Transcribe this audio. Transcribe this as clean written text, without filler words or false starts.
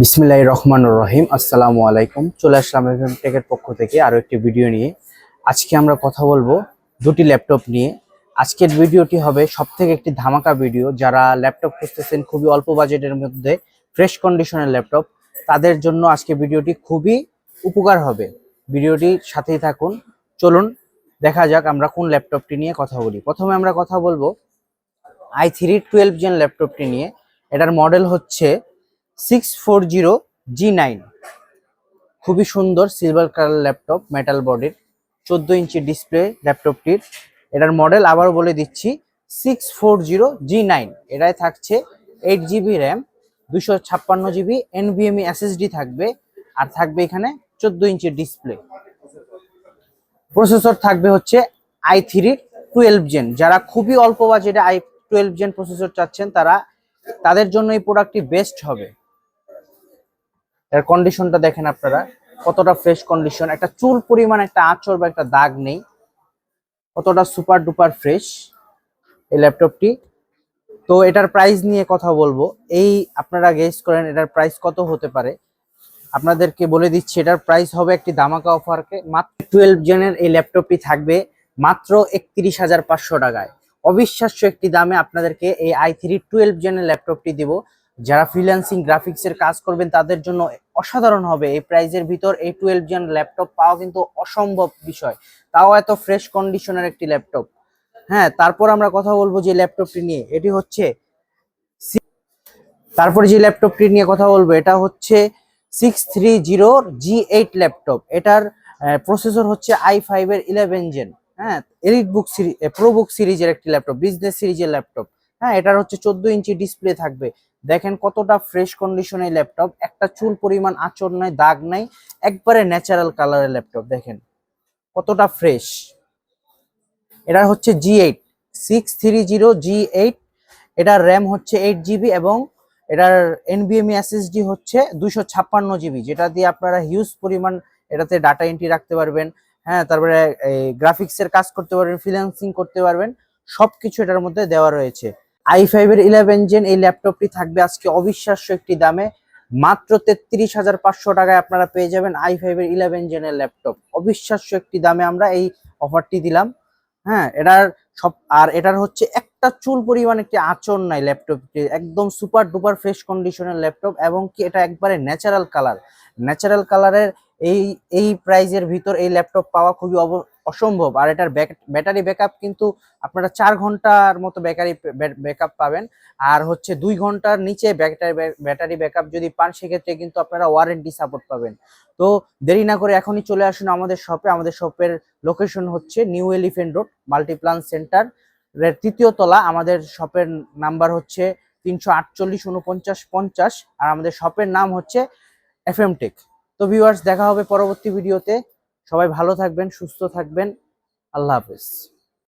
বিসমিল্লাহির রহমানির রহিম। আসসালামু আলাইকুম। চলে আসলাম এফএম টেকের পক্ষ থেকে আরো একটি ভিডিও নিয়ে। আজকে আমরা কথা বলবো দুটি ল্যাপটপ নিয়ে। আজকের ভিডিওটি হবে সবথেকে একটি ধামাকা ভিডিও। যারা ল্যাপটপ খুঁজতেছেন খুবই অল্প বাজেটের মধ্যে ফ্রেশ কন্ডিশনের ল্যাপটপ, তাদের জন্য আজকে ভিডিওটি খুবই উপকার হবে। ভিডিওটির সাথেই থাকুন। চলুন দেখা যাক আমরা কোন ল্যাপটপটি নিয়ে কথা বলি। প্রথমে আমরা কথা বলবো i3 12 জেন ল্যাপটপটি নিয়ে। এটার মডেল হচ্ছে 640G9। খুবই সুন্দর সিলভার কালার ল্যাপটপ, মেটাল বডির, 14 ইঞ্চি ডিসপ্লে ল্যাপটপটির। এটার মডেল আবার বলে দিচ্ছি 640G9। এটাই থাকছে 8GB RAM, 256GB NVMe SSD থাকবে, আর থাকবে এখানে 14 ইঞ্চি ডিসপ্লে। প্রসেসর থাকবে হচ্ছে i3 12 জেন। যারা খুবই অল্প বাজেটে i12 জেন প্রসেসর চাচ্ছেন তাদের জন্য এই প্রোডাক্টটি বেস্ট হবে। এর কন্ডিশনটা দেখেন আপনারা, কতটা ফ্রেশ কন্ডিশন, একটা চুল পরিমাণ একটা আঁচড় বা একটা দাগ নেই, কতটা সুপার ডুপার ফ্রেশ এই ল্যাপটপটি। তো এটার প্রাইস নিয়ে কথা বলবো। আপনারা গেস করেন এটার প্রাইস কত হতে পারে। আপনাদেরকে বলে দিচ্ছি এটার প্রাইস হবে একটি ধামাকা অফারকে। মাত্র 12 জেনের এই ল্যাপটপটি থাকবে মাত্র 31,500 টাকায়। অবিশ্বাস্য একটি দামে আপনাদেরকে এই i3 12 জেনের ল্যাপটপটি দিব। যারা ফ্রিল্যান্সিং গ্রাফিক্সের কাজ করবেন তাদের জন্য অসাধারণ হবে। এই প্রাইজের ভিতর এই 12 জেন ল্যাপটপ পাওয়া কিন্তু অসম্ভব বিষয়, তাও এত ফ্রেশ কন্ডিশনের একটি ল্যাপটপ। হ্যাঁ, তারপর আমরা কথা বলবো যে ল্যাপটপটি নিয়ে, এটি হচ্ছে তারপরে যে ল্যাপটপটি নিয়ে কথা বলবো এটা হচ্ছে 630G8 ল্যাপটপ। এটার প্রসেসর হচ্ছে i5 এর 11 জেন। হ্যাঁ, এলিট বুক সিরিজ, প্রো বুক সিরিজের একটি ল্যাপটপ, বিজনেস সিরিজের ল্যাপটপ। হ্যাঁ, এটার হচ্ছে 14 ইঞ্চি ডিসপ্লে থাকবে। দেখেন কতটা ফ্রেশ কন্ডিশন এই ল্যাপটপ, একটা চুল পরিমাণ আঁচড় নাই, দাগ নাই, একবারে ন্যাচারাল কালারের ল্যাপটপ। দেখেন কতটা ফ্রেশ। এটার হচ্ছে G8, 630G8। এটার র্যাম হচ্ছে 8GB এবং এটার NVMe SSD হচ্ছে 256GB, যেটা দিয়ে আপনারা হিউজ পরিমাণ এটাতে ডাটা এন্ট্রি রাখতে পারবেন। হ্যাঁ, তারপরে গ্রাফিক্সের কাজ করতে পারবেন, ফ্রিল্যান্সিং করতে পারবেন, সবকিছু এটার মধ্যে দেওয়া রয়েছে। i5 এর 11 জেন এই ল্যাপটপটি থাকবে আজকে অবিশ্বাস্য একটি দামে। মাত্র 33,500 টাকায় আপনারা পেয়ে যাবেন i5 এর 11 জেনের ল্যাপটপ। অবিশ্বাস্য একটি দামে আমরা এই অফারটি দিলাম। হ্যাঁ, এটার হচ্ছে একটা চুল পরিমাণ একটি আঁচড় নাই ল্যাপটপটি, একদম সুপার ডুপার ফ্রেশ কন্ডিশনের ল্যাপটপ। এবং কি এটা একবারে ন্যাচারাল কালার। ন্যাচারাল কালারের এই এই প্রাইজের ভিতর এই ল্যাপটপ পাওয়া খুবই অসম্ভব। আর এটার ব্যাটারি ব্যাকআপ কিন্তু আপনারা 4 ঘন্টার মতো ব্যাকআপ পাবেন। আর হচ্ছে 2 ঘন্টার নিচে ব্যাটারি ব্যাকআপ যদি পান সেক্ষেত্রে কিন্তু আপনারা ওয়ারেন্টি সাপোর্ট পাবেন। তো দেরি না করে এখনই চলে আসুন আমাদের শপে। আমাদের শপের লোকেশন হচ্ছে new elephant road, Multiplan centre এর 3য় তলা। আমাদের শপের নাম্বার হচ্ছে 348 49 50। আর আমাদের শপের নাম হচ্ছে এফএম টেক। তো ভিউয়ার্স, দেখা হবে পরবর্তী ভিডিওতে। সবাই ভালো থাকবেন, সুস্থ থাকবেন। আল্লাহ হাফেজ।